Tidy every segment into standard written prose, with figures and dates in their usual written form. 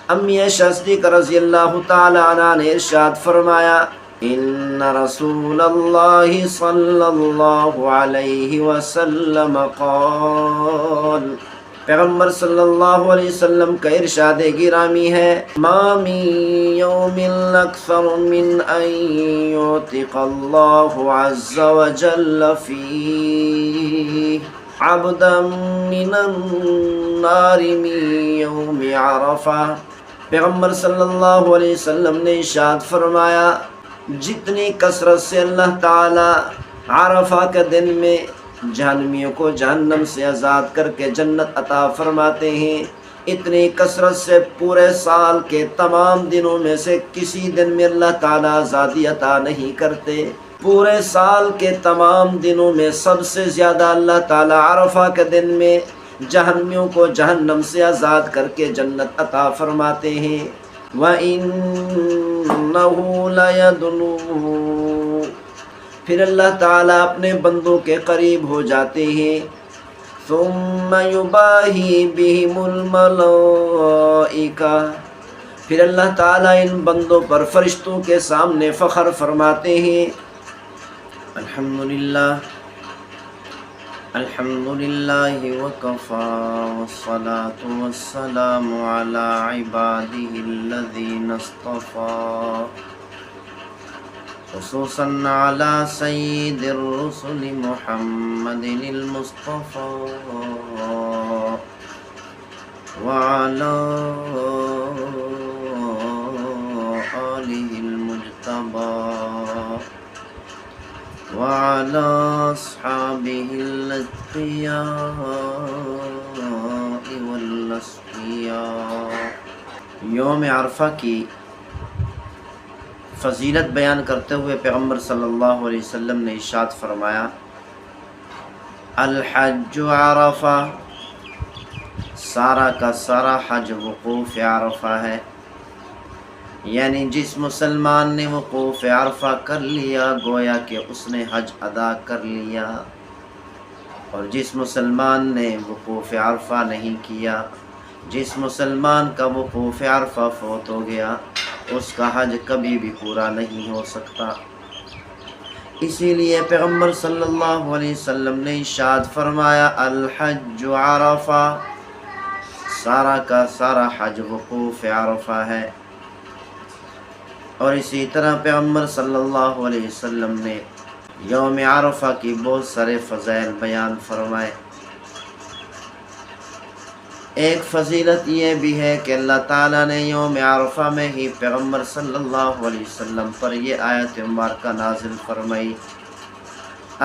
امی عائشہ صدیقہ رضی اللہ تعالی عنہا نے ارشاد فرمایا ان رسول اللہ صلی اللہ علیہ وسلم قال، پیغمبر صلی اللہ علیہ وسلم کا ارشاد گرامی ہے ما من یوم اکثر من ان یعتق اللہ عز وجل فیہ عبدا من النار من یوم عرفہ۔ پیغمبر صلی اللہ علیہ وسلم نے ارشاد فرمایا جتنی کثرت سے اللہ تعالی عرفہ کے دن میں جہنمیوں کو جہنم سے آزاد کر کے جنت عطا فرماتے ہیں، اتنی کثرت سے پورے سال کے تمام دنوں میں سے کسی دن میں اللہ تعالیٰ آزادی عطا نہیں کرتے۔ پورے سال کے تمام دنوں میں سب سے زیادہ اللہ تعالیٰ عرفہ کے دن میں جہنمیوں کو جہنم سے آزاد کر کے جنت عطا فرماتے ہیں۔ وَإِنَّهُ لَيَدْنُو، پھر اللہ تعالیٰ اپنے بندوں کے قریب ہو جاتے ہیں۔ ثُمَّ يُبَاهِي بِهِمُ الْمَلَائِكَةُ، پھر اللہ تعالیٰ ان بندوں پر فرشتوں کے سامنے فخر فرماتے ہیں۔ الحمدللہ وکفیٰ والصلاة والسلام علی عبادہ الذین اصطفیٰ، خصوصاً علی سید الرسل محمد المصطفیٰ وعلی آلہ المجتبیٰ وعلی اصحابہ الاتقیاء والاصفیاء۔ یوم عرفہ کی فضیلت بیان کرتے ہوئے پیغمبر صلی اللہ علیہ وسلم نے ارشاد فرمایا الحج عرفہ، سارا کا سارا حج وقوف عرفہ ہے، یعنی جس مسلمان نے وقوف عرفہ کر لیا گویا کہ اس نے حج ادا کر لیا، اور جس مسلمان نے وقوف عرفہ نہیں کیا، جس مسلمان کا وقوف عرفہ فوت ہو گیا، اس کا حج کبھی بھی پورا نہیں ہو سکتا۔ اسی لیے پیغمبر صلی اللہ علیہ وسلم نے ارشاد فرمایا الحج عرفہ، سارا کا سارا حج وقوف عرفہ ہے۔ اور اسی طرح پیغمبر صلی اللہ علیہ وسلم نے یوم عرفہ کی بہت سارے فضائل بیان فرمائے۔ ایک فضیلت یہ بھی ہے کہ اللہ تعالیٰ نے یوم عرفہ میں ہی پیغمبر صلی اللہ علیہ وسلم پر یہ آیت مبارکہ نازل فرمائی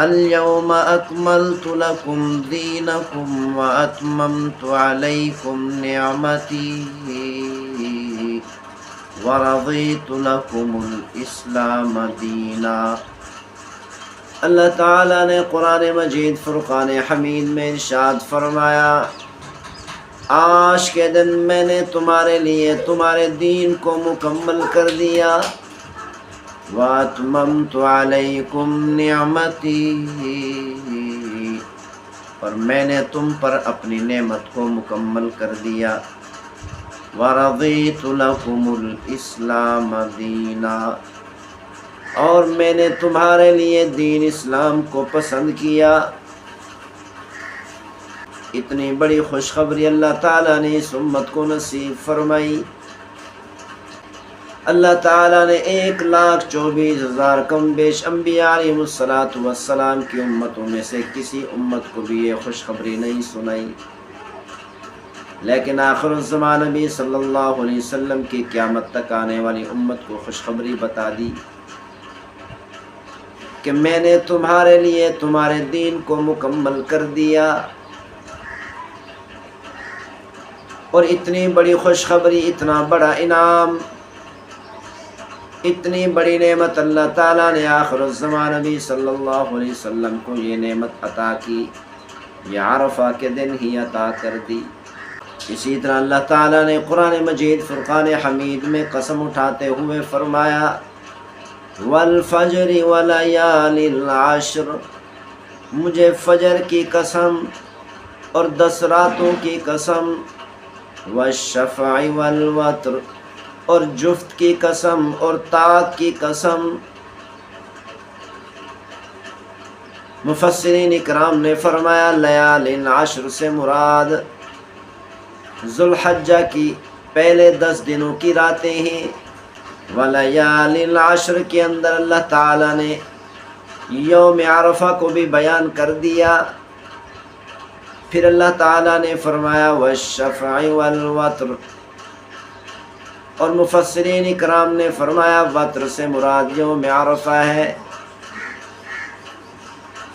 الیوم اکملت لکم دینکم واتممت علیکم نعمتی ورضیت لکم الاسلام دینا۔ اللہ تعالیٰ نے قرآن مجید فرقان حمید میں ارشاد فرمایا آج کے دن میں نے تمہارے لیے تمہارے دین کو مکمل کر دیا، وَأَتْمَمْتُ عَلَيْكُمْ نِعْمَتِي، اور میں نے تم پر اپنی نعمت کو مکمل کر دیا، وَرَضِيتُ لَكُمُ الْإِسْلَامَ دِينًا، اور میں نے تمہارے لیے دین اسلام کو پسند کیا۔ اتنی بڑی خوشخبری اللہ تعالیٰ نے اس امت کو نصیب فرمائی۔ اللہ تعالیٰ نے 1,24,000 کم بیش انبیاء علیہ السلام کی امتوں میں سے کسی امت کو بھی یہ خوشخبری نہیں سنائی، لیکن آخر الزمان نبی صلی اللہ علیہ وسلم کی قیامت تک آنے والی امت کو خوشخبری بتا دی کہ میں نے تمہارے لیے تمہارے دین کو مکمل کر دیا۔ اور اتنی بڑی خوشخبری، اتنا بڑا انعام، اتنی بڑی نعمت اللہ تعالیٰ نے آخر الزمان نبی صلی اللہ علیہ وسلم کو یہ نعمت عطا کی، یہ عرفہ کے دن ہی عطا کر دی۔ اسی طرح اللہ تعالیٰ نے قرآن مجید فرقان حمید میں قسم اٹھاتے ہوئے فرمایا والفجر ولیال العشر، مجھے فجر کی قسم اور 10 راتوں کی قسم والشفع والوتر، اور جفت کی قسم اور طاق کی قسم۔ مفسرین اکرام نے فرمایا لیال عشر سے مراد ذوالحجہ کی پہلے 10 دنوں کی راتیں ہیں۔ ولیال العشر کے اندر اللہ تعالیٰ نے یوم عرفہ کو بھی بیان کر دیا۔ پھر اللہ تعالیٰ نے فرمایا والشفع والوتر، اور مفسرین اکرام نے فرمایا وتر سے مراد یوم عرفہ ہے۔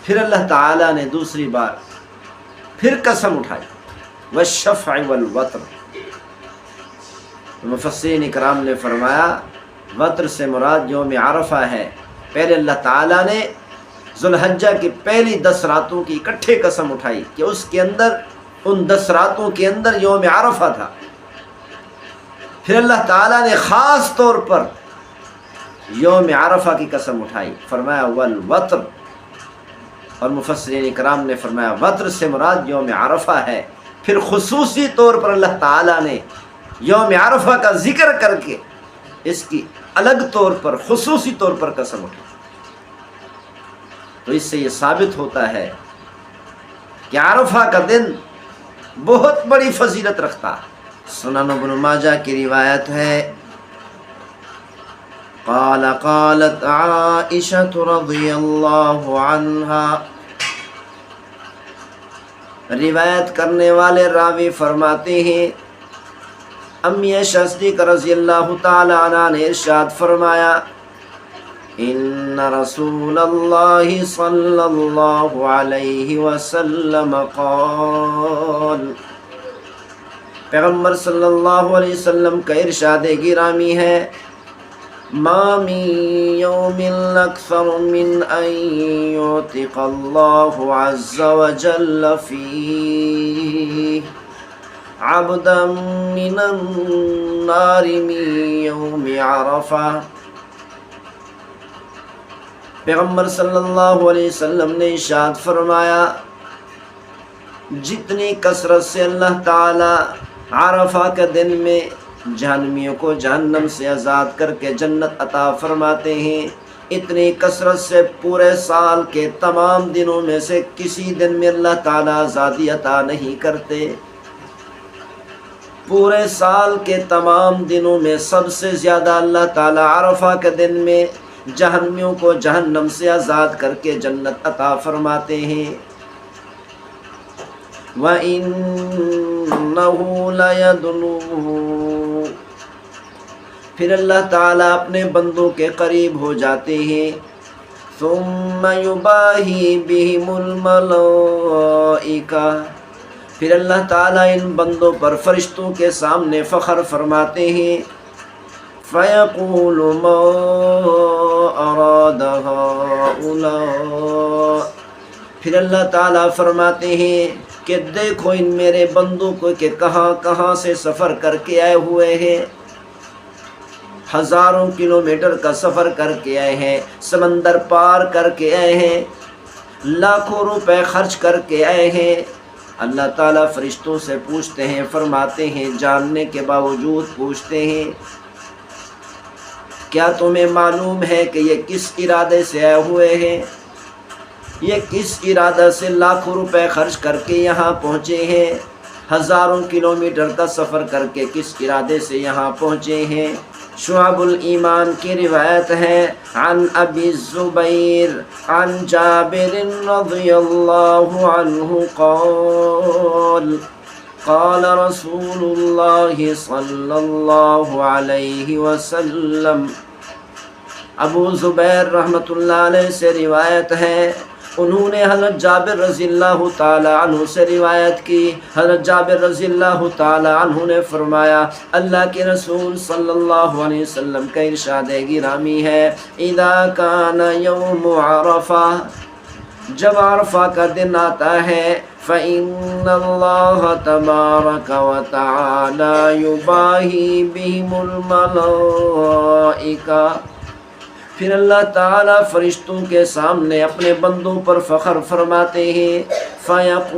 پھر اللہ تعالیٰ نے دوسری بار پھر قسم اٹھائی والشفع والوتر، مفسرین اکرام نے فرمایا وتر سے مراد یوم عرفہ ہے۔ پہلے اللہ تعالیٰ نے ذوالحجہ کی پہلی 10 راتوں کی اکٹھے قسم اٹھائی کہ اس کے اندر، ان 10 راتوں کے اندر یوم عرفہ تھا۔ پھر اللہ تعالیٰ نے خاص طور پر یوم عرفہ کی قسم اٹھائی، فرمایا والوتر، اور مفسرین اکرام نے فرمایا وتر سے مراد یوم عرفہ ہے۔ پھر خصوصی طور پر اللہ تعالیٰ نے یوم عرفہ کا ذکر کر کے اس کی الگ طور پر خصوصی طور پر قسم اٹھائی۔ تو اس سے یہ ثابت ہوتا ہے کہ عرفہ کا دن بہت بڑی فضیلت رکھتا ہے۔ سنن ابن ماجہ کی روایت ہے قال قالت عائشہ رضی اللہ عنہا، روایت کرنے والے راوی فرماتے ہیں امی صدیقہ رضی اللہ تعالی عنہ نے ارشاد فرمایا ان رسول اللہ صلی اللہ علیہ وسلم قال، پیغمبر صلی اللہ علیہ وسلم کا ارشاد گرامی ہے ما من یوم اکثر من ان یعتق اللہ عز وجل فیہ عبدا من النار من یوم عرفہ۔ پیغمبر صلی اللہ علیہ وسلم نے ارشاد فرمایا جتنی کثرت سے اللہ تعالی عرفہ کے دن میں جہنمیوں کو جہنم سے آزاد کر کے جنت عطا فرماتے ہیں، اتنی کثرت سے پورے سال کے تمام دنوں میں سے کسی دن میں اللہ تعالیٰ آزادی عطا نہیں کرتے۔ پورے سال کے تمام دنوں میں سب سے زیادہ اللہ تعالیٰ عرفہ کے دن میں جہنمیوں کو جہنم سے آزاد کر کے جنت عطا فرماتے ہیں۔ وَإِنَّهُ لَيَدْنُو، پھر اللہ تعالیٰ اپنے بندوں کے قریب ہو جاتے ہیں ثُمَّ يُبَاهِي بِهِمُ الْمَلَائِكَةُ، پھر اللہ تعالیٰ ان بندوں پر فرشتوں کے سامنے فخر فرماتے ہیں فَيَقُولُ مَا أَرَادَ هَؤُلَاءِ، پھر اللہ تعالیٰ فرماتے ہیں کہ دیکھو ان میرے بندوں کو کہ کہاں کہاں سے سفر کر کے آئے ہوئے ہیں، ہزاروں کلومیٹر کا سفر کر کے آئے ہیں، سمندر پار کر کے آئے ہیں، لاکھوں روپے خرچ کر کے آئے ہیں۔ اللہ تعالیٰ فرشتوں سے پوچھتے ہیں، فرماتے ہیں جاننے کے باوجود پوچھتے ہیں کیا تمہیں معلوم ہے کہ یہ کس ارادے سے آئے ہوئے ہیں، یہ کس ارادہ سے لاکھوں روپے خرچ کر کے یہاں پہنچے ہیں، ہزاروں کلومیٹر کا سفر کر کے کس ارادے سے یہاں پہنچے ہیں۔ شعب الایمان کی روایت ہے عن ابی الزبیر عن جابر رضی اللہ عنہ قال قال رسول اللہ صلی اللہ علیہ وسلم، ابو زبیر رحمۃ اللہ علیہ سے روایت ہے، انہوں نے حضرت جابر رضی اللہ تعالی عنہ سے روایت کی، حضرت جابر رضی اللہ تعالی عنہ نے فرمایا اللہ کے رسول صلی اللہ علیہ وسلم کا ارشاد گرامی ہے اذا کان یوم عرفہ، جب عرفہ کا دن آتا ہے فإن اللہ تبارک وتعالی یباہی بہم الملائکہ، پھر اللہ تعالیٰ فرشتوں کے سامنے اپنے بندوں پر فخر فرماتے ہیں فیقول،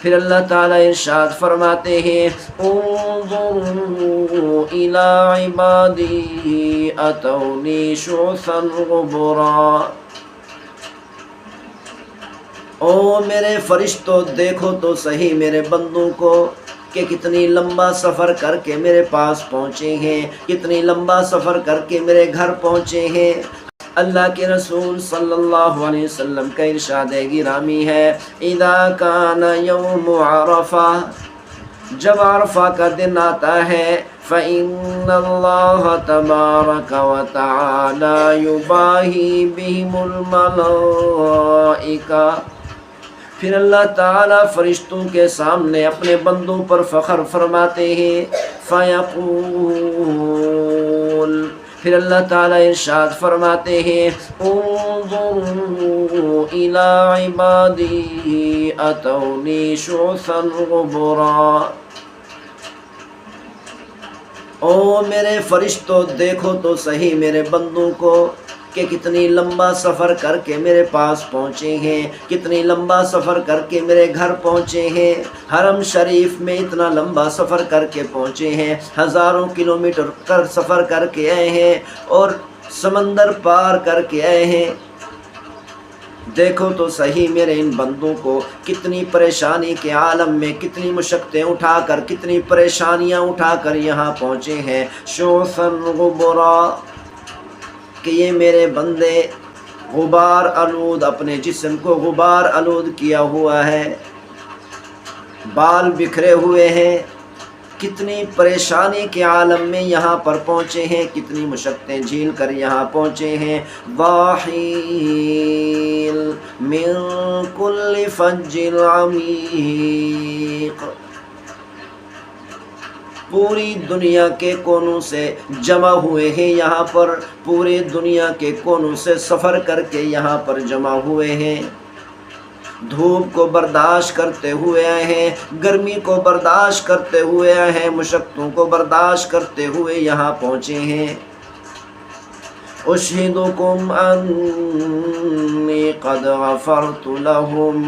پھر اللہ تعالیٰ ارشاد فرماتے ہیں انظروا الی عبادی اتونی شعثا غبرا، او میرے فرشتوں دیکھو تو صحیح میرے بندوں کو کہ کتنی لمبا سفر کر کے میرے پاس پہنچے ہیں، کتنی لمبا سفر کر کے میرے گھر پہنچے ہیں۔ اللہ کے رسول صلی اللہ علیہ وسلم کا ارشاد گرامی ہے اذا کان یوم عرفہ، جب عرفہ کا دن آتا ہے فإن اللہ تبارک وتعالی یباہی بہم الملائکہ، پھر اللہ تعالیٰ فرشتوں کے سامنے اپنے بندوں پر فخر فرماتے ہیں فیقول، پھر اللہ تعالیٰ ارشاد فرماتے ہیں انظروا الی عبادی اتونی شعثا غبرا، او میرے فرشتوں دیکھو تو صحیح میرے بندوں کو کہ کتنی لمبا سفر کر کے میرے پاس پہنچے ہیں، کتنی لمبا سفر کر کے میرے گھر پہنچے ہیں، حرم شریف میں اتنا لمبا سفر کر کے پہنچے ہیں، ہزاروں کلومیٹر کر سفر کر کے آئے ہیں اور سمندر پار کر کے آئے ہیں۔ دیکھو تو صحیح میرے ان بندوں کو کتنی پریشانی کے عالم میں کتنی مشقتیں اٹھا کر، کتنی پریشانیاں اٹھا کر یہاں پہنچے ہیں، شعثا غبرا، کہ یہ میرے بندے غبار آلود، اپنے جسم کو غبار آلود کیا ہوا ہے، بال بکھرے ہوئے ہیں، کتنی پریشانی کے عالم میں یہاں پر پہنچے ہیں، کتنی مشقتیں جھیل کر یہاں پہنچے ہیں۔ ضاحین من کل فج عمیق، پوری دنیا کے کونوں سے جمع ہوئے ہیں یہاں پر، پوری دنیا کے کونوں سے سفر کر کے یہاں پر جمع ہوئے ہیں، دھوپ کو برداشت کرتے ہوئے آئے ہیں، گرمی کو برداشت کرتے ہوئے آئے ہیں، مشقتوں کو برداشت کرتے ہوئے یہاں پہنچے ہیں۔ اشہدکم انی قد غفرت لہم،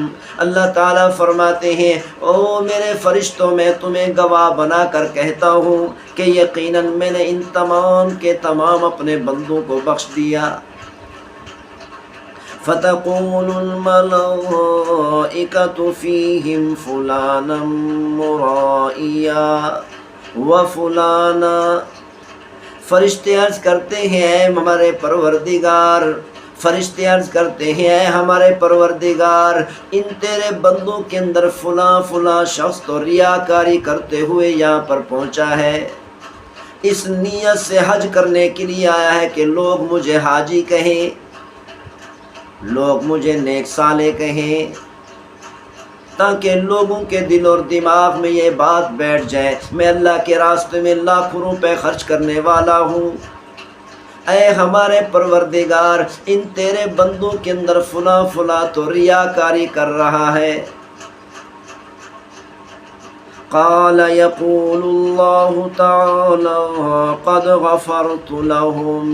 اللہ تعالیٰ فرماتے ہیں او میرے فرشتوں میں تمہیں گواہ بنا کر کہتا ہوں کہ یقیناً میں نے ان تمام کے تمام اپنے بندوں کو بخش دیا۔ فتقول الملائکۃ فیہم فلانا مرائیا وفلانا، فرشتے عرض کرتے ہیں اے ہمارے پروردگار، فرشتے عرض کرتے ہیں اے ہمارے پروردگار، ان تیرے بندوں کے اندر فلاں فلاں شخص تو ریاکاری کرتے ہوئے یہاں پر پہنچا ہے، اس نیت سے حج کرنے کے لیے آیا ہے کہ لوگ مجھے حاجی کہیں، لوگ مجھے نیک صالح کہیں، تاکہ لوگوں کے دل اور دماغ میں یہ بات بیٹھ جائے میں اللہ کے راستے میں لاکھوں روپے خرچ کرنے والا ہوں۔ اے ہمارے پروردگار، ان تیرے بندوں کے اندر فلاں فلاں تو ریاکاری کر رہا ہے۔ قال یقول اللہ تعالی قد غفرت لهم،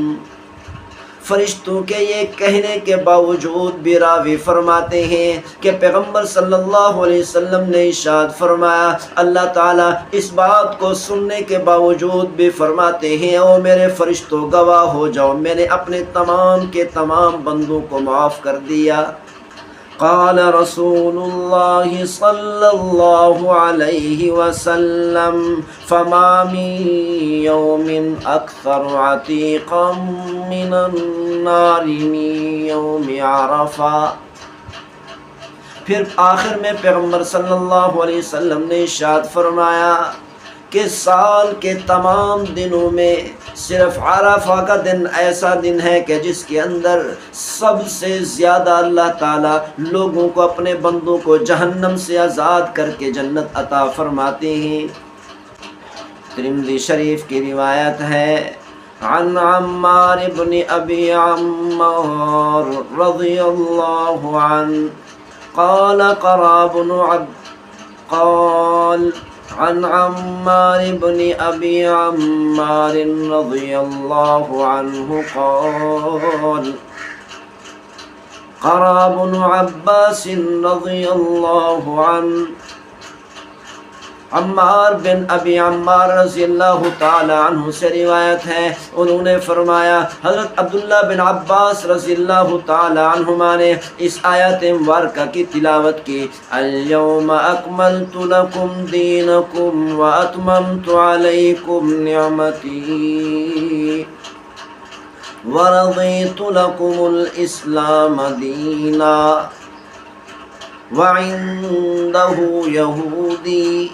فرشتوں کے یہ کہنے کے باوجود بھی راوی فرماتے ہیں کہ پیغمبر صلی اللہ علیہ وسلم نے ارشاد فرمایا، اللہ تعالیٰ اس بات کو سننے کے باوجود بھی فرماتے ہیں او میرے فرشتوں گواہ ہو جاؤ میں نے اپنے تمام کے تمام بندوں کو معاف کر دیا۔ قال رسول اللہ صلی اللہ علیہ وسلم فما من یوم اکثر عتیقا من النار من یوم عرفہ، پھر آخر میں پیغمبر صلی اللہ علیہ وسلم نے ارشاد فرمایا کہ سال کے تمام دنوں میں صرف عرفہ کا دن ایسا دن ہے کہ جس کے اندر سب سے زیادہ اللہ تعالیٰ لوگوں کو اپنے بندوں کو جہنم سے آزاد کر کے جنت عطا فرماتے ہیں۔ ترمذی شریف کی روایت ہے عن عمار بن ابی عمار رضی اللہ عنہ قال عن عمار بن ابی عمار رضی اللہ عنہ قال قرأ ابن عباس رضی اللہ عنہ عمار بن ابی عمار رضی اللہ تعالی عنہ سے روایت ہے، انہوں نے فرمایا حضرت عبداللہ بن عباس رضی اللہ تعالی عنہما نے اس آیت مبارکہ کی تلاوت کی، الیوم اکملت لکم دینکم واتممت علیکم نعمتی ورضیت لکم الاسلام دینا وعندہ یہودی۔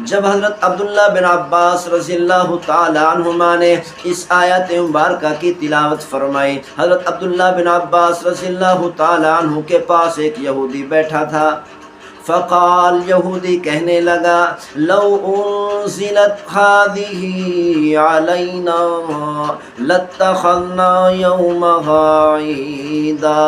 جب حضرت عبداللہ بن عباس رضی اللہ تعالی عنہما نے اس آیت مبارکہ کی تلاوت فرمائی، حضرت عبداللہ بن عباس رضی اللہ تعالی عنہ کے پاس ایک یہودی بیٹھا تھا، فقال، یہودی کہنے لگا، لو انزلت هذه علینا لاتخذنا یومها عیدا۔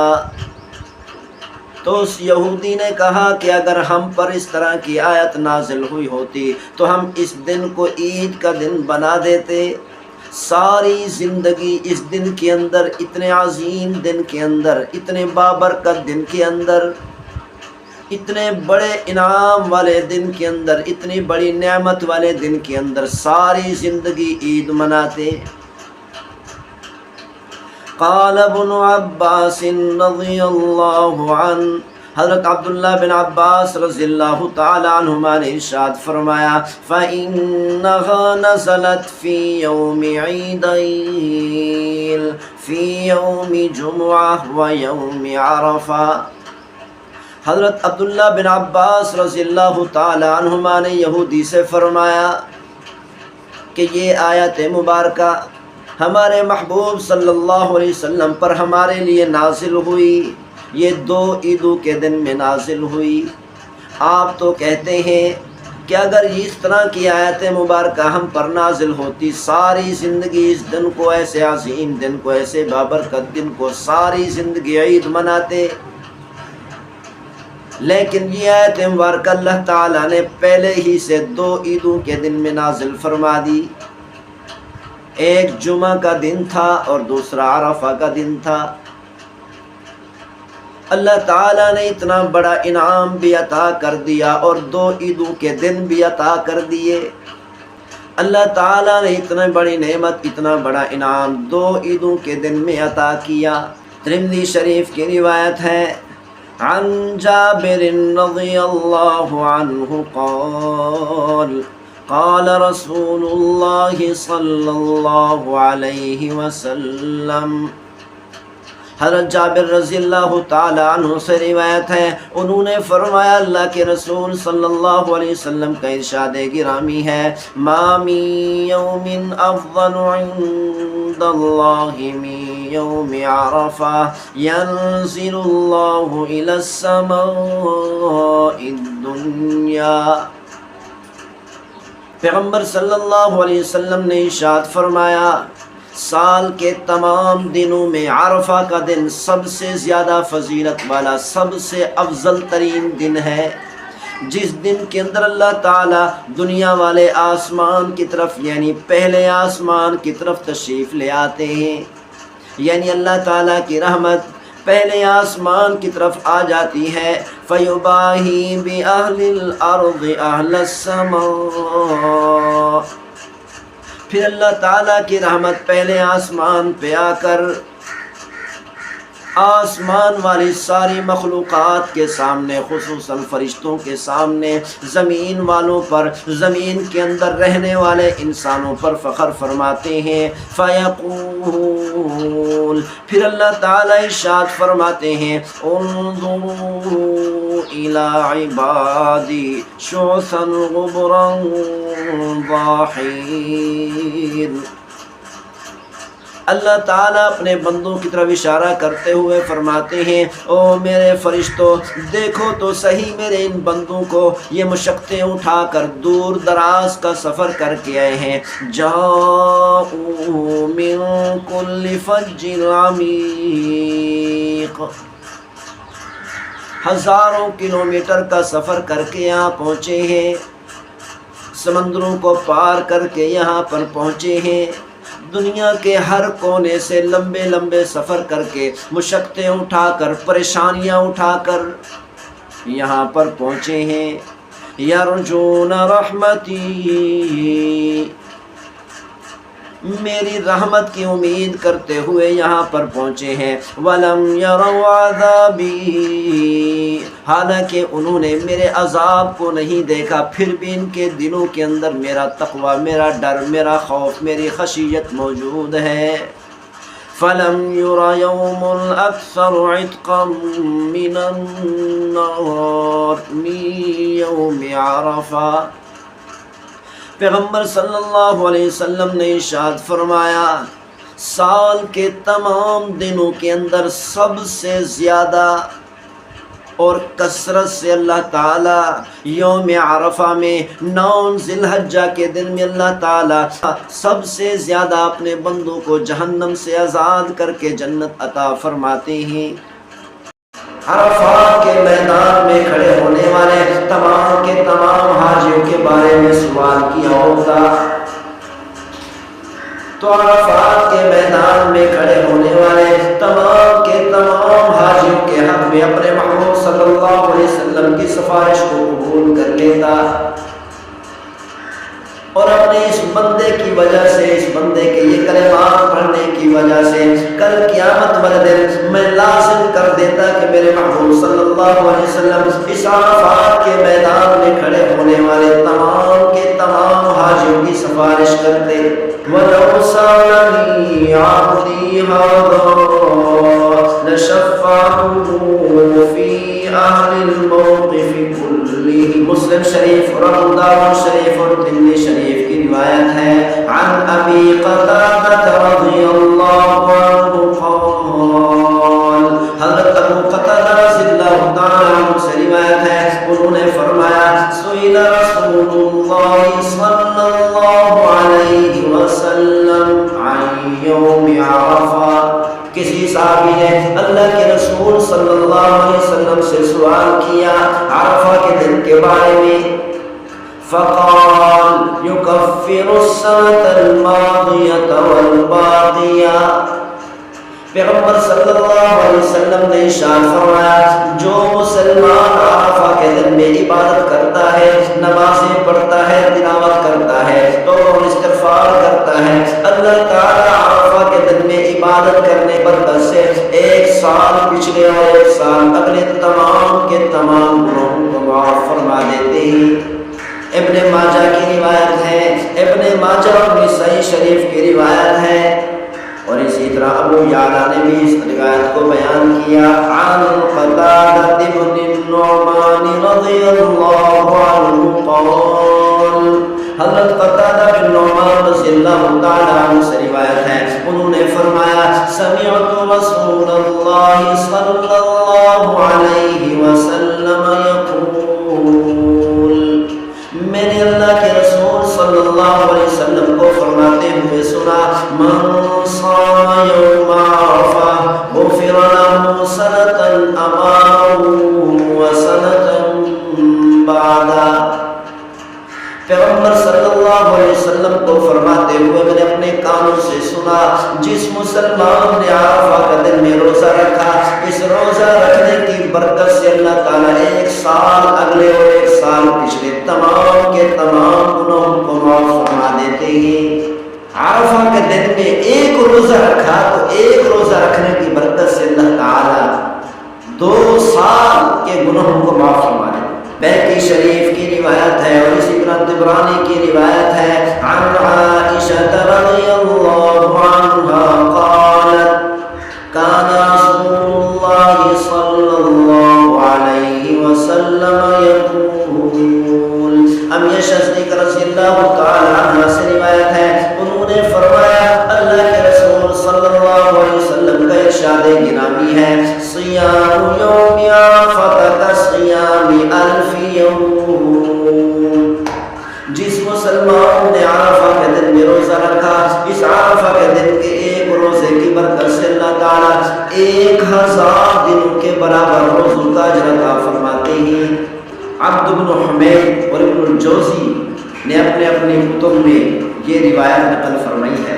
تو اس یہودی نے کہا کہ اگر ہم پر اس طرح کی آیت نازل ہوئی ہوتی تو ہم اس دن کو عید کا دن بنا دیتے۔ ساری زندگی اس دن کے اندر، اتنے عظیم دن کے اندر، اتنے بابرکت دن کے اندر، اتنے بڑے انعام والے دن کے اندر، اتنی بڑی نعمت والے دن کے اندر ساری زندگی عید مناتے۔ قال ابن عباس رضی اللہ عنہ، حضرت عبداللہ بن عباس رضی اللہ تعالی عنہما نے ارشاد فرمایا، فَإِنَّهَا نَزَلَتْ فِي يَوْمِ عِيدَيْنِ فِي يَوْمِ جُمْعَةٍ وَيَوْمِ عَرَفَةٍ۔ حضرت عبداللہ بن عباس رضی اللہ تعالی عنہما نے یہودی سے فرمایا کہ یہ آیت مبارکہ ہمارے محبوب صلی اللہ علیہ وسلم پر ہمارے لیے نازل ہوئی، یہ 2 عیدوں کے دن میں نازل ہوئی۔ آپ تو کہتے ہیں کہ اگر اس طرح کی آیت مبارکہ ہم پر نازل ہوتی، ساری زندگی اس دن کو، ایسے عظیم دن کو، ایسے بابرکت دن کو ساری زندگی عید مناتے، لیکن یہ آیت مبارکہ اللہ تعالیٰ نے پہلے ہی سے 2 عیدوں کے دن میں نازل فرما دی۔ ایک جمعہ کا دن تھا اور دوسرا عرفہ کا دن تھا۔ اللہ تعالیٰ نے اتنا بڑا انعام بھی عطا کر دیا اور 2 عیدوں کے دن بھی عطا کر دیے۔ اللہ تعالیٰ نے اتنا بڑی نعمت، اتنا بڑا انعام 2 عیدوں کے دن میں عطا کیا۔ ترمذی شریف کی روایت ہے، عن جابر رضی اللہ عنہ قال قال رسول اللہ صلی اللہ علیہ وسلم۔ حضرت جابر رضی اللہ تعالی عنہ سے روایت ہے، انہوں نے فرمایا اللہ کے رسول صلی اللہ علیہ وسلم کا ارشاد گرامی ہے، ما من یوم افضل عند اللہ من یوم عرفہ ینزل اللہ الی السماء الدنیا۔ پیغمبر صلی اللہ علیہ وسلم نے ارشاد فرمایا، سال کے تمام دنوں میں عرفہ کا دن سب سے زیادہ فضیلت والا، سب سے افضل ترین دن ہے، جس دن کے اندر اللہ تعالیٰ دنیا والے آسمان کی طرف، یعنی پہلے آسمان کی طرف تشریف لے آتے ہیں، یعنی اللہ تعالیٰ کی رحمت پہلے آسمان کی طرف آ جاتی ہے، فَيُبَاهِي بِأَهْلِ الْأَرْضِ أَهْلَ السَّمَاءِ۔ پھر اللہ تعالیٰ کی رحمت پہلے آسمان پہ آ کر آسمان والی ساری مخلوقات کے سامنے، خصوصاً فرشتوں کے سامنے، زمین والوں پر، زمین کے اندر رہنے والے انسانوں پر فخر فرماتے ہیں، فیقول، پھر اللہ تعالیٰ ارشاد فرماتے ہیں، انظروا الی عبادی شعثا غبرا ضاحین۔ اللہ تعالیٰ اپنے بندوں کی طرف اشارہ کرتے ہوئے فرماتے ہیں، او میرے فرشتوں، دیکھو تو صحیح میرے ان بندوں کو، یہ مشقتیں اٹھا کر دور دراز کا سفر کر کے آئے ہیں، جاؤ من کل فج عمیق، ہزاروں کلومیٹر کا سفر کر کے یہاں پہنچے ہیں، سمندروں کو پار کر کے یہاں پر پہنچے ہیں، دنیا کے ہر کونے سے لمبے لمبے سفر کر کے، مشقتیں اٹھا کر، پریشانیاں اٹھا کر یہاں پر پہنچے ہیں، یرجون رحمتی، میری رحمت کی امید کرتے ہوئے یہاں پر پہنچے ہیں، وَلَمْ يَرَوْا عَذَابِي، حالانکہ انہوں نے میرے عذاب کو نہیں دیکھا، پھر بھی ان کے دلوں کے اندر میرا تقوی، میرا ڈر، میرا خوف، میری خشیت موجود ہے۔ فَلَمْ يُرَ يَوْمٌ أَكْثَرُ عِتْقًا مِّنَ النَّارِ مِن يَوْمِ عَرَفَةٍ، پیغمبر صلی اللہ علیہ وسلم نے ارشاد فرمایا سال کے تمام دنوں کے اندر سب سے زیادہ اور کثرت سے اللہ تعالیٰ یوم عرفہ میں 9 ذی الحجہ کے دن میں اللہ تعالیٰ سب سے زیادہ اپنے بندوں کو جہنم سے آزاد کر کے جنت عطا فرماتے ہیں۔ عرفات کے میدان میں کھڑے ہونے والے تمام کے تمام حاجیوں کے بارے میں سوال کیا ہوتا تو عرفات کے میدان میں کھڑے ہونے والے تمام کے تمام حاجیوں کے حق میں اپنے محبوب صلی اللہ علیہ وسلم کی سفارش کو قبول کر لیتا، اور اپنے اس بندے کی وجہ سے، اس بندے کے یہ کلمات پڑھنے کی وجہ سے کل قیامت والے دن میں لازم کر دیتا کہ میرے محبوب صلی اللہ علیہ وسلم اس عرفات کے میدان میں کھڑے ہونے والے تمام کے تمام حاجیوں کی سفارش کرتے۔ وَلَوْ سَأَلَنِي عَبْدِي هَذَا لَشَفَّعْتُهُ فِي أَهْلِ الْمَوْقِفِ كُلِّهِ، مسلم شریف اور ابو داؤد شریف اور ترمذی شریف کی روایت ہے، عن ابی قتادہ رضی اللہ عنہ قال، حضرت ابو قتادہ رضی اللہ تعالی عنہ سے روایت ہے، انہوں نے فرمایا سئل رسول اللہ صلی اللہ علیہ وسلم عن یوم عرفہ، کسی صحابی نے اللہ کے رسول صلی اللہ علیہ وسلم سے سوال کیا عرفہ کے دن کے بارے میں، فقال يكفر السنة الماضية والباقية، پیغمبر صلی اللہ علیہ وسلم نے ارشاد فرمایا جو مسلمان عرفہ کے دن میں عبادت کرتا ہے، نمازیں پڑھتا ہے، تلاوت کرتا ہے، توبہ و استغفار کرتا ہے، اللہ تعالیٰ عرفہ کے دن میں عبادت کرنے پر سے 1 سال پچھلے اور 1 سال اگلے تمام کے تمام گناہوں کو معاف فرما دیتے ہیں۔ ابن ماجہ کی روایت ہے، ابن ماجہ اور نسائی شریف کی روایت ہے، اور اسی طرح ابو یعلا نے بھی اس روایت کو بیان کیا، عن قتادہ بن النعمان رضی اللہ عنہ قال، حضرت قتادہ بن نعمان رضی اللہ تعالی عنہ سے روایت ہے، انہوں نے فرمایا سمعت رسول اللہ صلی اللہ علیہ وسلم یقول، میں نے اللہ کے رسول صلی اللہ علیہ وسلم کو فرماتے ہوئے سنا من صام یوم عرفہ غفر له سنة امامه وسنة بعدا، پیغمبر صلی اللہ علیہ وسلم کو فرماتے ہوئے میں نے اپنے کانوں سے سنا جس مسلمان نے عرفہ کا دن میں روزہ رکھا، اس روزہ رکھنے کی برکت سے اللہ تعالیٰ 1 سال اگلے اور 1 سال پچھلے تمام کے تمام گناہوں کو معاف فرما دیتے ہیں۔ عرفہ کے دن میں 1 روزہ رکھا تو 1 روزہ رکھنے کی برکت سے اللہ تعالیٰ 2 سال کے گناہوں کو معاف فرما دیتے ہیں۔ بیہقی شریف کی روایت ہے اور اسی طرح طبرانی کی روایت ہے، عن عائشہ رضی اللہ عنہا قالت کان رسول اللہ صلی اللہ علیہ وسلم یقول، امی صدیق رضی اللہ تعالی عنہ سے روایت ہے، انہوں نے فرمایا اللہ کے رسول صلی اللہ علیہ وسلم کا ارشاد گرامی ہے صیام یوم عرفہ کصیام 1000 یوم، جس مسلمان نے عرفہ کے دن میں روزہ رکھا، اس عرفہ کے دن کے 1 روزے کی برکت سے اللہ تعالیٰ 1000 دنوں کے برابر روزوں کا اجر عطا فرماتے ہیں۔ عبد بن حمید اور ابن الجوزی نے اپنے اپنے کتب میں یہ روایت نقل فرمائی ہے،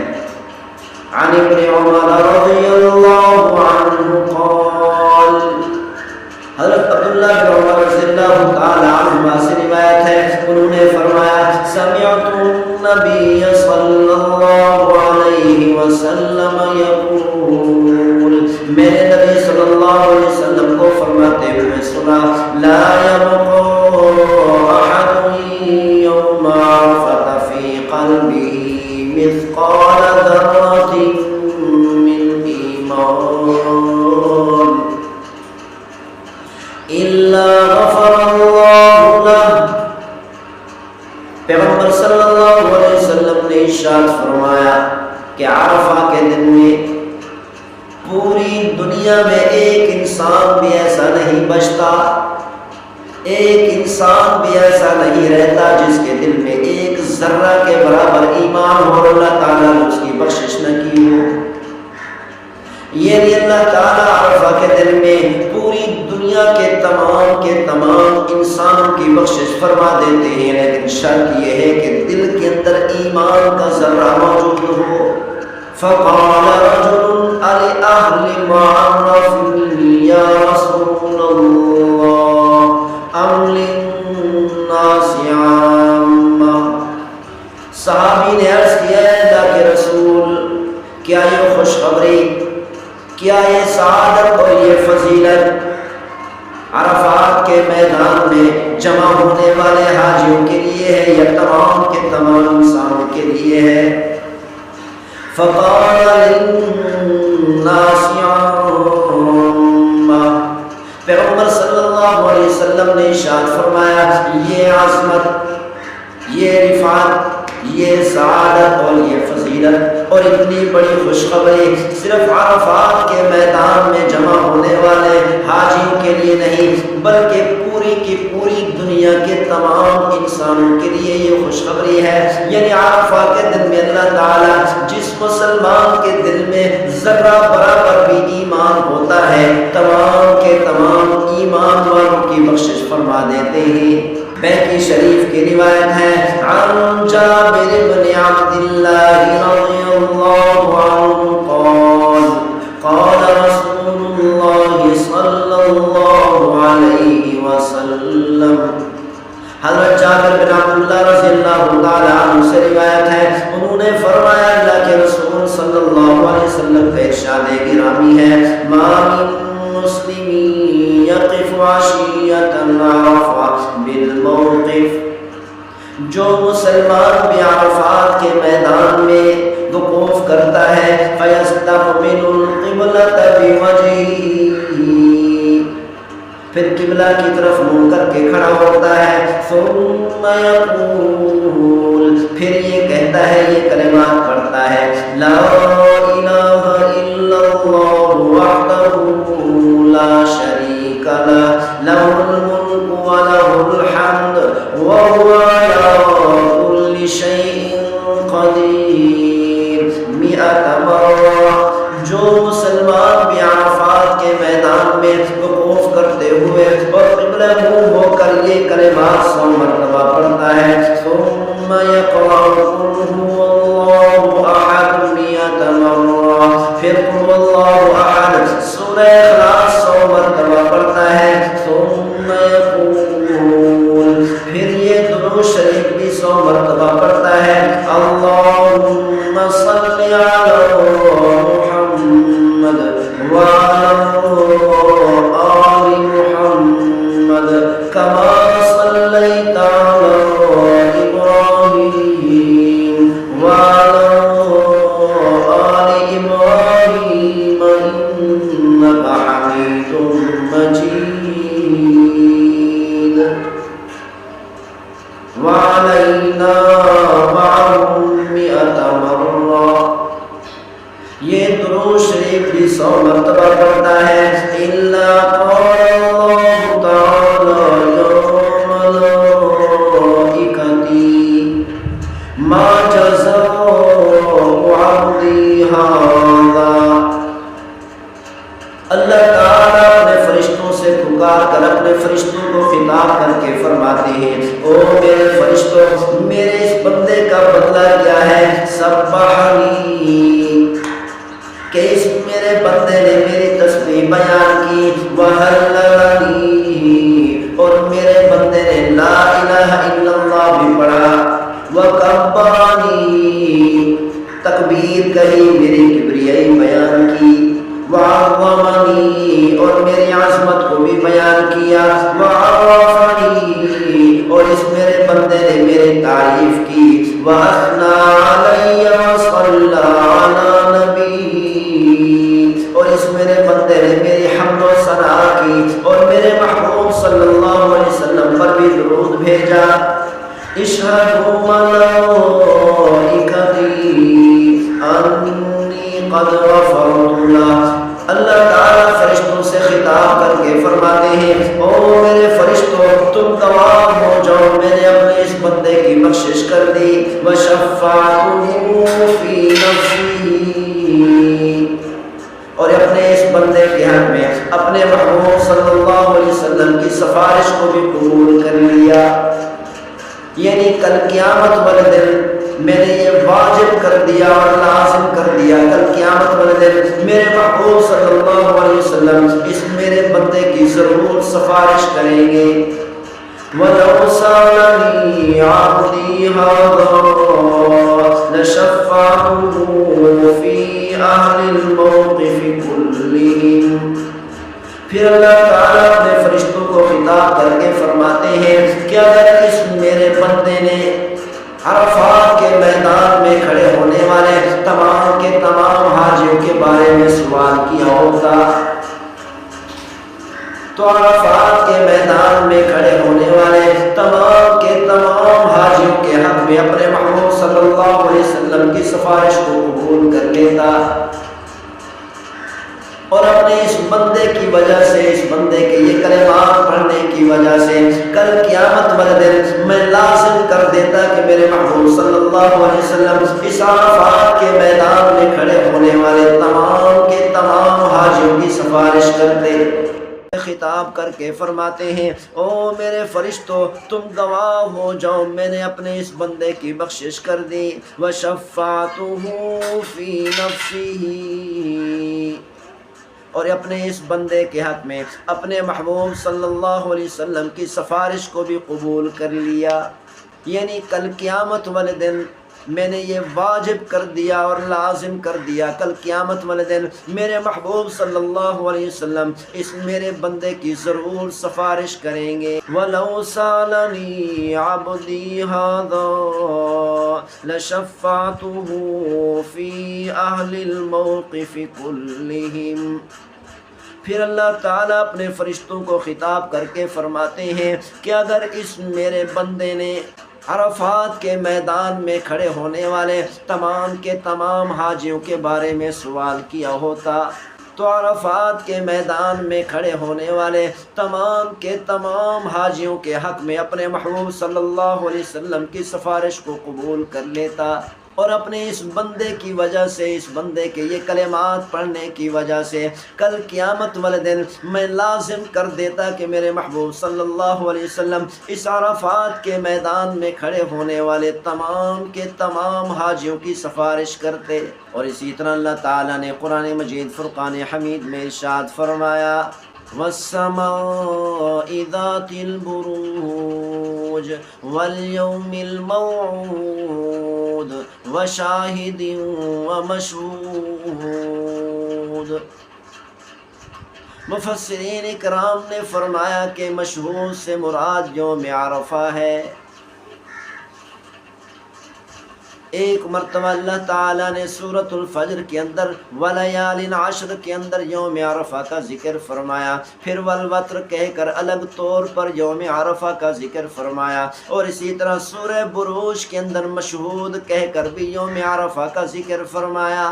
عن ابن عمر رضی اللہ عنہ قال، حضرت عبداللہ بن عمر رضی اللہ تعالی عنہ عنہ سے روایت ہے، انہوں نے فرمایا سمعت النبی صلی اللہ علیہ وسلم یقول، میں نے نبی صلی اللہ علیہ وسلم کو فرماتے ہوئے سنا، لا يبقى احد یوم عرفۃ فی قلبه مثقال ذرة من ایمان الا غفر اللہ له۔ پیغمبر صلی اللہ علیہ وسلم نے ارشاد فرمایا کہ عرفہ کے دن میں پوری دنیا میں ایک انسان بھی ایسا نہیں بچتا، ایک انسان بھی ایسا نہیں رہتا جس کے دل میں ایک ذرہ کے برابر ایمان ہو اور اللہ تعالیٰ نے اس کی بخشش نہ کی ہو۔ یعنی اللہ تعالیٰ عرفہ کے دن میں پوری دنیا کے تمام انسانوں کی بخشش فرما دیتے ہیں، لیکن شرط یہ ہے کہ دل کے اندر ایمان کا ذرہ موجود ہو۔ فقال رجل لأهل معرف یا رسول اللہ ام للناس عامہ، صحابی نے عرض کیا ہے اللہ کے رسول، کیا یہ خوشخبری، کیا یہ سعادت اور یہ فضیلت عرفات کے میدان میں جمع ہونے والے حاجیوں کے لیے ہے یا تمام کے تمام انسانوں کے لیے ہے؟ فقال للناس عامہ، پیغمبر صلی اللہ علیہ وسلم نے ارشاد فرمایا یہ عظمت، یہ رفعت، یہ سعادت اور یہ فضیلت اور اتنی بڑی خوشخبری صرف عرفات کے میدان میں جمع ہونے والے حاجیوں کے لیے نہیں، بلکہ پوری کی پوری دنیا کے تمام انسانوں کے لیے یہ خوشخبری ہے۔ یعنی عرفہ کے دن میں اللہ تعالیٰ جس مسلمان کے دل میں ذرہ برابر بھی ایمان ہوتا ہے، تمام کے تمام ایمان والوں کی بخشش فرما دیتے ہیں۔ بیہقی شریف کی روایت ہے عن جابر بن عبد اللہ رضی اللہ عنہ قال قال رسول اللہ صلی اللہ علیہ وسلم، حضرت جابر بن عبداللہ رضی اللہ تعالی عنہ سے روایت ہے، انہوں نے فرمایا اللہ کے رسول صلی اللہ علیہ وسلم کا ارشاد گرامی ہے ما من مسلم یقف عشیۃ عرفہ بالموقف، جو مسلمان بھی عرفات کے میدان میں وقوف کرتا ہے فیستقبل القبلۃ بوجہہ، پھر قبلہ کی طرف منہ کر کے کھڑا ہوتا ہے، ثم یقول، پھر یہ کہتا ہے، یہ کلمات پڑھتا ہے لا الہ الا اللہ وحدہ لا شریک لہ لہ الملک ولہ الحمد وہو علی کل شیء قدیر 100 مرہ۔ جو مسلمان بھی عرفات کے میدان میں وقوف کرتے ہوئے اور قبلہ منہ ہو کر یہ کلمات 100 مرتبہ پڑھتا ہے، ثم یقرأ قل هو اللہ احد 100 مرہ، پھر قل اللہ احد سورہ اخلاص 100 مرتبہ پڑھتا ہے، ثم یقول، پھر یہ درود شریف بھی 100 مرتبہ پڑھتا ہے، اللہم صلی علی محمد وعلی آل محمد کما صلیت علی ابراہیم وعلی آل ابراہیم انک حمید مجید وعلینا معہم 100 مرہ۔ یہ درود شریف بھی 100 مرتبہ پڑھتا ہے، الا قال اللہ تعالی یا ملائکتی ما جزاء عبدی ھذا، اللہ تعالیٰ اپنے فرشتوں سے پکار کر اپنے فرشتوں کو خطاب کر کے فرماتے ہیں، او میرے فرشتوں، میرے اس بندے کا بدلہ کیا ہے؟ سبحانی، کہ اس میرے بندے نے میری تسبیح بیان کی، وحللنی، اور میرے بندے نے لا تکبیر کہی، میری کبریائی بیان کی، وعظمنی اور میری عظمت کو بھی بیان کیا، وعرفنی اور اس میرے بندے نے میری تعریف کی، واثنى علی وصلی علی نبی اور اس میرے بندے نے میری حمد و ثنا کی اور میرے محبوب صلی اللہ علیہ وسلم پر بھی درود بھیجا۔ اشہدوا ملائکتی انی قد غفرت لہ، اللہ تعالیٰ فرشتوں سے خطاب کر کے فرماتے ہیں، او میرے فرشتوں تم گواہ ہو جاؤ، میں نے اپنے اس بندے کی بخشش کر دی، وشفاعتہ فی نفسی اور اپنے اس بندے کے حق میں اپنے محبوب صلی اللہ علیہ وسلم کی سفارش کو بھی قبول کر لیا۔ یعنی کل قیامت والے دن میں نے یہ واجب کر دیا اور لازم کر دیا، کل قیامت والے دن میرے محبوب صلی اللہ علیہ وسلم اس میرے بندے کی ضرور سفارش کریں گے۔ وَلَوْ سَأَلَنِي عَبْدِي هَذَا لَشَفَّعْتُهُ فِي أَهْلِ الْمَوْقِفِ كُلِّهِمْ۔ پھر اللہ تعالیٰ اپنے فرشتوں کو خطاب کر کے فرماتے ہیں کہ اگر اس میرے بندے نے عرفات کے میدان میں کھڑے ہونے والے تمام کے تمام حاجیوں کے بارے میں سوال کیا ہوتا تو عرفات کے میدان میں کھڑے ہونے والے تمام کے تمام حاجیوں کے حق میں اپنے محبوب صلی اللہ علیہ وسلم کی سفارش کو قبول کر لیتا، اور اپنے اس بندے کی وجہ سے، اس بندے کے یہ کلمات پڑھنے کی وجہ سے کل قیامت والے دن میں لازم کر دیتا کہ میرے محبوب صلی اللہ علیہ وسلم اس عرفات کے میدان میں کھڑے ہونے والے تمام کے تمام حاجیوں کی سفارش کرتے۔ خطاب کر کے فرماتے ہیں، او میرے فرشتوں تم گواہ ہو جاؤ، میں نے اپنے اس بندے کی بخشش کر دی، وَشَفَّعْتُهُ فِي نَفْسِهِ اور اپنے اس بندے کے حق میں اپنے محبوب صلی اللہ علیہ وسلم کی سفارش کو بھی قبول کر لیا۔ یعنی کل قیامت والے دن میں نے یہ واجب کر دیا اور لازم کر دیا، کل قیامت والے دن میرے محبوب صلی اللہ علیہ وسلم اس میرے بندے کی ضرور سفارش کریں گے۔ وَلَوْ سَأَلَنِي عَبْدِي هَذَا لَشَفَّعْتُهُ فِي أَهْلِ الْمَوْقِفِ كُلِّهِمْ۔ پھر اللہ تعالیٰ اپنے فرشتوں کو خطاب کر کے فرماتے ہیں کہ اگر اس میرے بندے نے عرفات کے میدان میں کھڑے ہونے والے تمام کے تمام حاجیوں کے بارے میں سوال کیا ہوتا تو عرفات کے میدان میں کھڑے ہونے والے تمام کے تمام حاجیوں کے حق میں اپنے محبوب صلی اللہ علیہ وسلم کی سفارش کو قبول کر لیتا، اور اپنے اس بندے کی وجہ سے، اس بندے کے یہ کلمات پڑھنے کی وجہ سے کل قیامت والے دن میں لازم کر دیتا کہ میرے محبوب صلی اللہ علیہ وسلم اس عرفات کے میدان میں کھڑے ہونے والے تمام کے تمام حاجیوں کی سفارش کرتے۔ اور اسی طرح اللہ تعالیٰ نے قرآن مجید فرقان حمید میں ارشاد فرمایا، وَالسَّمَاءِ ذَاتِ الْبُرُوجِ وَالْيَوْمِ الْمَوْعُودِ وَشَاهِدٍ وَمَشْهُودٍ۔ مفسرین اکرام نے فرمایا کہ مشہود سے مراد یوم عرفہ ہے۔ ایک مرتبہ اللہ تعالیٰ نے سورۃ الفجر کے اندر وَلَيَالٍ عَشْرٍ کے اندر یوم عرفہ کا ذکر فرمایا، پھر والوتر کہہ کر الگ طور پر یوم عرفہ کا ذکر فرمایا، اور اسی طرح سورہ بروج کے اندر مشہود کہہ کر بھی یوم عرفہ کا ذکر فرمایا۔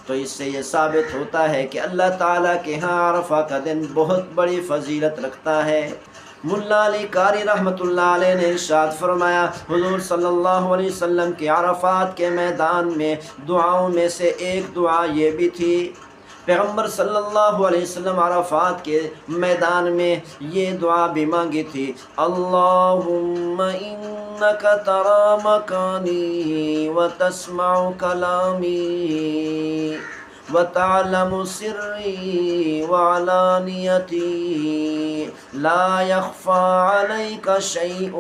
تو اس سے یہ ثابت ہوتا ہے کہ اللہ تعالیٰ کے ہاں عرفہ کا دن بہت بڑی فضیلت رکھتا ہے۔ ملا علی قاری رحمۃ اللہ علیہ نے ارشاد فرمایا، حضور صلی اللہ علیہ وسلم کے عرفات کے میدان میں دعاؤں میں سے ایک دعا یہ بھی تھی، پیغمبر صلی اللہ علیہ وسلم عرفات کے میدان میں یہ دعا بھی مانگی تھی، اللہم انک تری مکانی وتسمع کلامی وتعلم سری وعلانیتی لا يخفى عليك شيء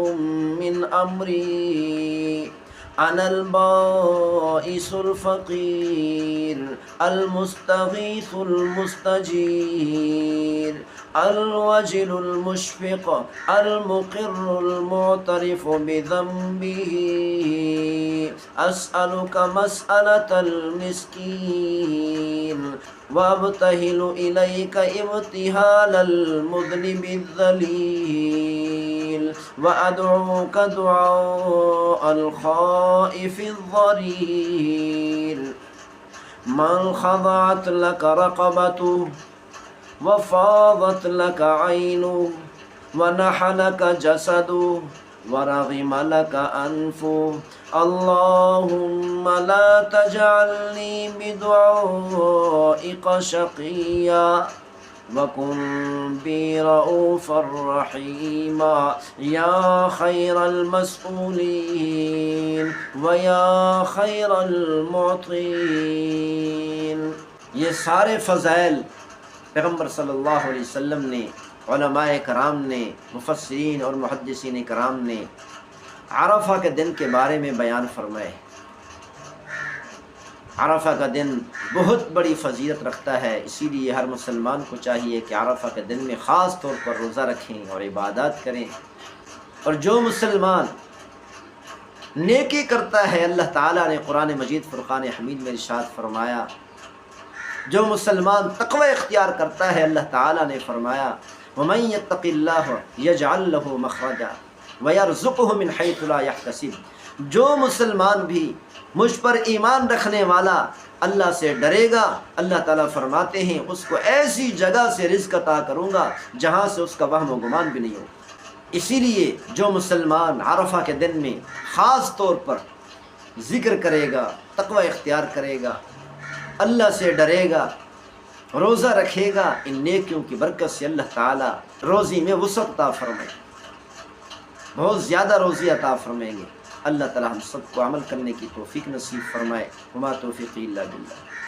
من امری أنا البائس الفقير المستغيث المستجير الوجل المشفق المقر المعترف بذنبه أسألك مسألة المسكين وابتهل إليك ابتهال المذنب الذليل وأدعوك دعاء الخائف الضرير من خضعت لك رقبته وفاضت لك عينه ونحلك جسده ورغم لك أنفه اللهم لا تجعلني بدعائك شقيا وكن بي رؤوفا رحيما يا خير المسؤولين ويا خير المعطين. یہ سارے فضائل پیغمبر صلی اللہ علیہ وسلم نے، علماء کرام نے، مفسرین اور محدثین کرام نے عرفہ کے دن کے بارے میں بیان فرمائے۔ عرفہ کا دن بہت بڑی فضیلت رکھتا ہے، اسی لیے ہر مسلمان کو چاہیے کہ عرفہ کے دن میں خاص طور پر روزہ رکھیں اور عبادات کریں۔ اور جو مسلمان نیکی کرتا ہے، اللہ تعالیٰ نے قرآن مجید فرقان حمید میں ارشاد فرمایا، جو مسلمان تقوی اختیار کرتا ہے، اللہ تعالیٰ نے فرمایا وَمَن يَتَّقِ اللَّهَ يَجْعَل لَّهُ مَخْرَجًا وَيَرْزُقْهُ مِنْ حَيْثُ لَا يَحْتَسِبُ۔ جو مسلمان بھی مجھ پر ایمان رکھنے والا اللہ سے ڈرے گا، اللہ تعالیٰ فرماتے ہیں اس کو ایسی جگہ سے رزق عطا کروں گا جہاں سے اس کا وہم و گمان بھی نہیں ہو۔ اسی لیے جو مسلمان عرفہ کے دن میں خاص طور پر ذکر کرے گا، تقوی اختیار کرے گا، اللہ سے ڈرے گا، روزہ رکھے گا، ان نیکیوں کی برکت سے اللہ تعالیٰ روزی میں وسعت عطا فرمائے، بہت زیادہ روزی عطا فرمائیں گے۔ اللہ تعالیٰ ہم سب کو عمل کرنے کی توفیق نصیب فرمائے۔ وما توفیقی الا باللہ۔